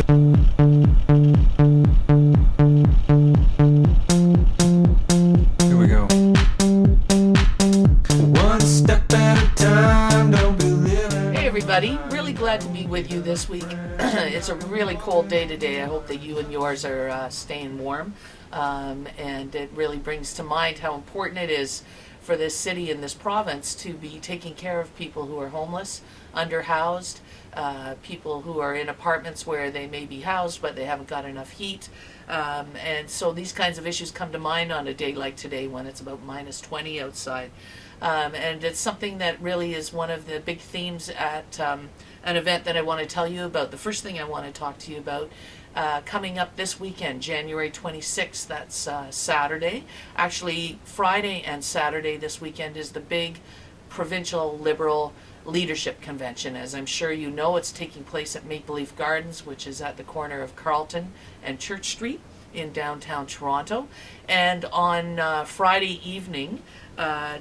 Here we go. One step at a time, don't be living. Hey everybody, really glad to be with you this week. It's a really cold day today. I hope that you and yours are staying warm. And it really brings to mind how important it is for this city and this province to be taking care of people who are homeless, underhoused, people who are in apartments where they may be housed but they haven't got enough heat. And so these kinds of issues come to mind on a day like today when it's about minus 20 outside. And it's something that really is one of the big themes at an event that I want to tell you about. The first thing I want to talk to you about coming up this weekend, January 26th, that's Saturday. Actually, Friday and Saturday this weekend is the big provincial Liberal Leadership Convention. As I'm sure you know, it's taking place at Maple Leaf Gardens, which is at the corner of Carlton and Church Street in downtown Toronto. And on Friday evening,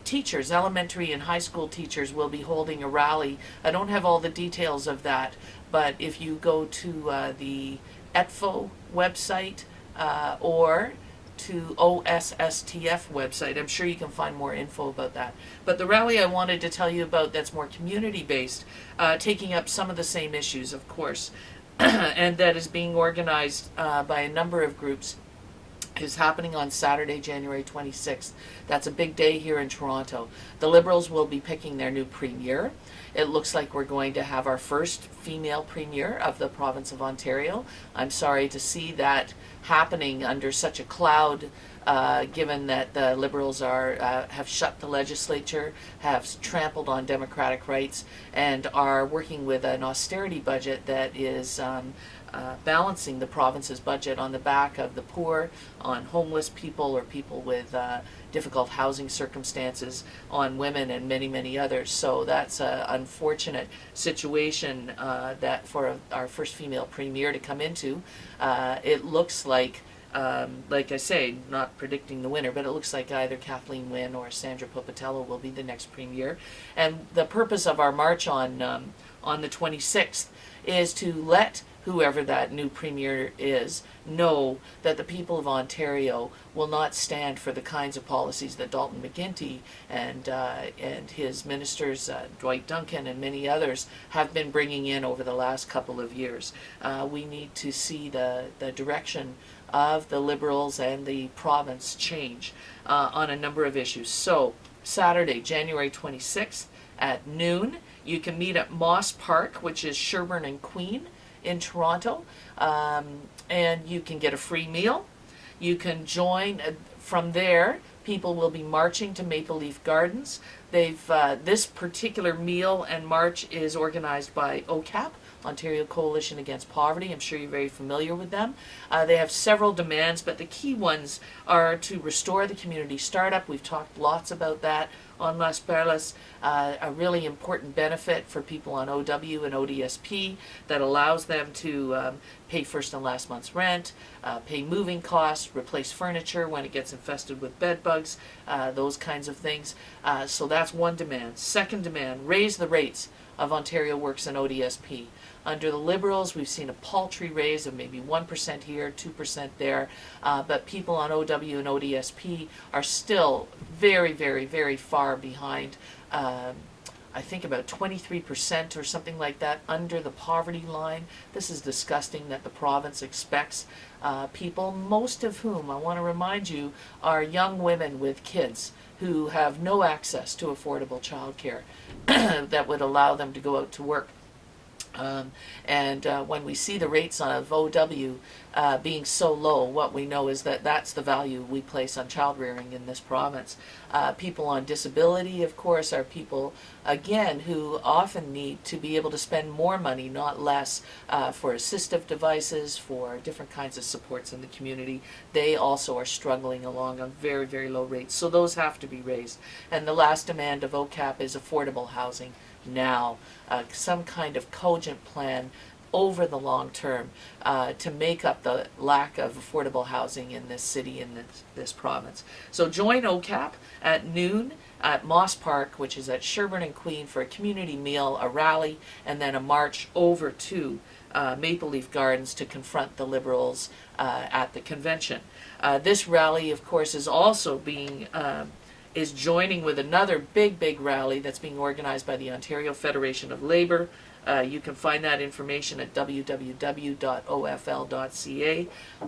teachers, elementary and high school teachers, will be holding a rally. I don't have all the details of that, but if you go to the ETFO website or to OSSTF website, I'm sure you can find more info about that. But the rally I wanted to tell you about that's more community-based, taking up some of the same issues, of course, and that is being organized by a number of groups, is happening on Saturday, January 26th. That's a big day here in Toronto. The Liberals will be picking their new premier. It looks like we're going to have our first female premier of the province of Ontario. I'm sorry to see that happening under such a cloud, given that the Liberals have shut the legislature, have trampled on democratic rights, and are working with an austerity budget that is balancing the province's budget on the back of the poor, on homeless people or people with difficult housing circumstances, on women and many, many others. So that's an unfortunate situation that for our first female premier to come into. It looks like I say, not predicting the winner, but it looks like either Kathleen Wynne or Sandra Popatello will be the next premier. And the purpose of our march on the 26th is to let whoever that new premier is know that the people of Ontario will not stand for the kinds of policies that Dalton McGuinty and his ministers, Dwight Duncan and many others, have been bringing in over the last couple of years. We need to see the direction of the Liberals and the province change on a number of issues. So Saturday, January 26th at noon, you can meet at Moss Park, which is Sherbourne and Queen in Toronto, and you can get a free meal. You can join from there. People will be marching to Maple Leaf Gardens. This particular meal and march is organized by OCAP, Ontario Coalition Against Poverty. I'm sure you're very familiar with them. They have several demands, but the key ones are to restore the community startup. We've talked lots about that on Las Perlas, a really important benefit for people on OW and ODSP that allows them to pay first and last month's rent, pay moving costs, replace furniture when it gets infested with bed bugs, those kinds of things. So that's one demand. Second demand, raise the rates of Ontario Works and ODSP. Under the Liberals, we've seen a paltry raise of maybe 1% here, 2% there, but people on OW and ODSP are still very, very, very far behind. I think about 23% or something like that under the poverty line. This is disgusting that the province expects people, most of whom, I want to remind you, are young women with kids who have no access to affordable childcare that would allow them to go out to work. When we see the rates of OW being so low, what we know is that that's the value we place on child rearing in this province. People on disability, of course, are people, again, who often need to be able to spend more money, not less, for assistive devices, for different kinds of supports in the community. They also are struggling along on very, very low rates. So those have to be raised. And the last demand of OCAP is affordable housing now, some kind of cogent plan over the long term to make up the lack of affordable housing in this city, in this province. So join OCAP at noon at Moss Park, which is at Sherbourne and Queen, for a community meal, a rally, and then a march over to Maple Leaf Gardens to confront the Liberals at the convention. This rally, of course, is also is joining with another big rally that's being organized by the Ontario Federation of Labour. You can find that information at www.ofl.ca.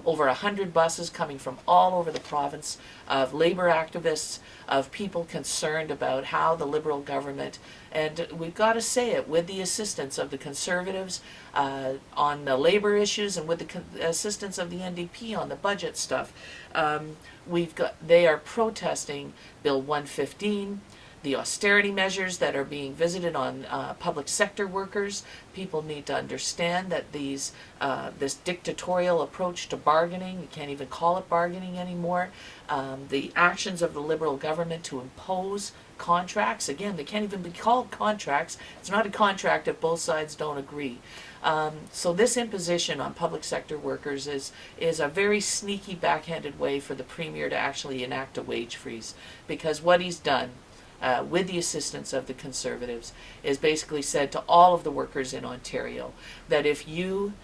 Over 100 buses coming from all over the province of labour activists, of people concerned about how the Liberal government, and we've got to say it, with the assistance of the Conservatives on the labour issues and with the assistance of the NDP on the budget stuff, they are protesting Bill 115, the austerity measures that are being visited on public sector workers. People need to understand that this dictatorial approach to bargaining, you can't even call it bargaining anymore, the actions of the Liberal government to impose contracts, again, they can't even be called contracts. It's not a contract if both sides don't agree. So this imposition on public sector workers is a very sneaky, backhanded way for the Premier to actually enact a wage freeze, because what he's done with the assistance of the Conservatives is basically said to all of the workers in Ontario that if you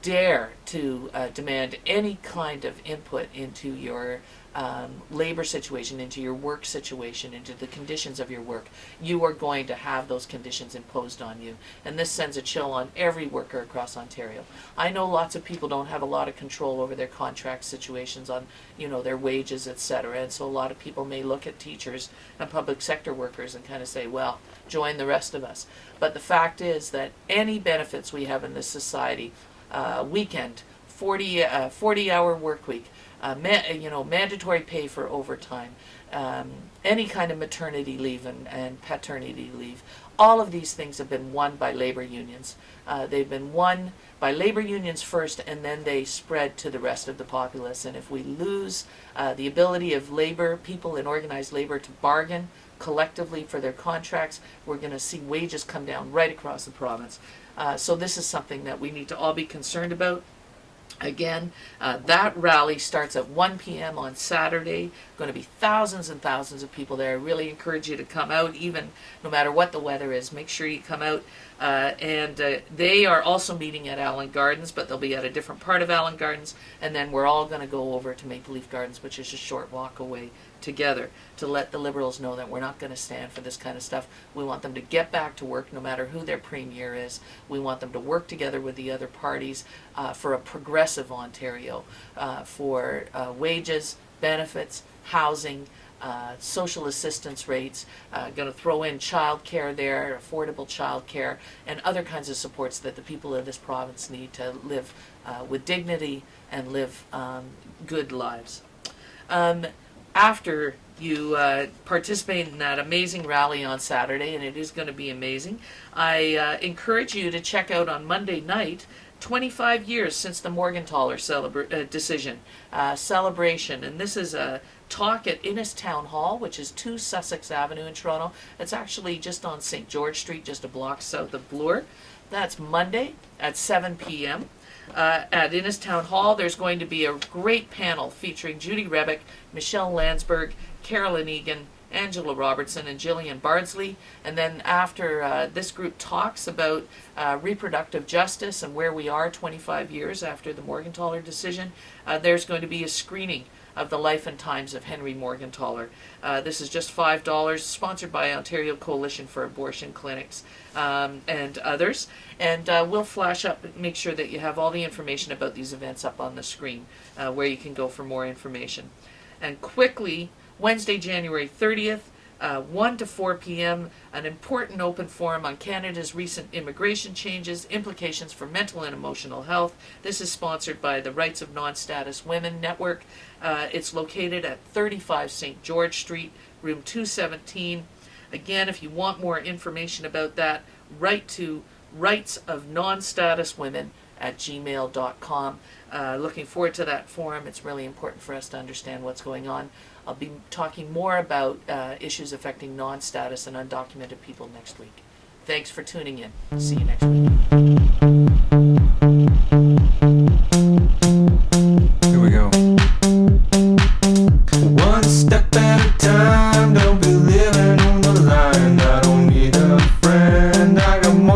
dare to demand any kind of input into your labor situation, into your work situation, into the conditions of your work, you are going to have those conditions imposed on you. And this sends a chill on every worker across Ontario. I know lots of people don't have a lot of control over their contract situations, on their wages, etc. And so a lot of people may look at teachers and public sector workers and kind of say, well, join the rest of us. But the fact is that any benefits we have in this society, weekend, 40-hour work week, mandatory pay for overtime, any kind of maternity leave and paternity leave. All of these things have been won by labor unions. They've been won by labor unions first, and then they spread to the rest of the populace. And if we lose the ability of people in organized labor to bargain collectively for their contracts, we're going to see wages come down right across the province. So this is something that we need to all be concerned about. Again, that rally starts at 1 p.m. on Saturday. Going to be thousands and thousands of people there. I really encourage you to come out, even no matter what the weather is. Make sure you come out. And they are also meeting at Allen Gardens, but they'll be at a different part of Allen Gardens. And then we're all going to go over to Maple Leaf Gardens, which is a short walk away, together, to let the Liberals know that we're not going to stand for this kind of stuff. We want them to get back to work no matter who their Premier is. We want them to work together with the other parties for a progressive Ontario, for wages, benefits, housing, social assistance rates, going to throw in childcare there, affordable childcare, and other kinds of supports that the people of this province need to live with dignity and live good lives. After you participate in that amazing rally on Saturday, and it is going to be amazing, I encourage you to check out on Monday night, 25 years since the Morgentaler decision celebration. And this is a talk at Innis Town Hall, which is 2 Sussex Avenue in Toronto. It's actually just on St. George Street, just a block south of Bloor. That's Monday at 7 p.m. At Innis Town Hall. There's going to be a great panel featuring Judy Rebick, Michelle Landsberg, Carolyn Egan, Angela Robertson, and Gillian Bardsley. And then after this group talks about reproductive justice and where we are 25 years after the Morgentaler decision, there's going to be a screening of the life and times of Henry Morgentaler. This is just $5, sponsored by Ontario Coalition for Abortion Clinics and others. And we'll flash up and make sure that you have all the information about these events up on the screen where you can go for more information. And quickly, Wednesday, January 30th, 1 to 4 p.m., an important open forum on Canada's recent immigration changes, implications for mental and emotional health. This is sponsored by the Rights of Non-Status Women Network. It's located at 35 St. George Street, room 217. Again, if you want more information about that, write to rightsofnonstatuswomen@gmail.com. Looking forward to that forum. It's really important for us to understand what's going on. I'll be talking more about issues affecting non-status and undocumented people next week. Thanks for tuning in. See you next week.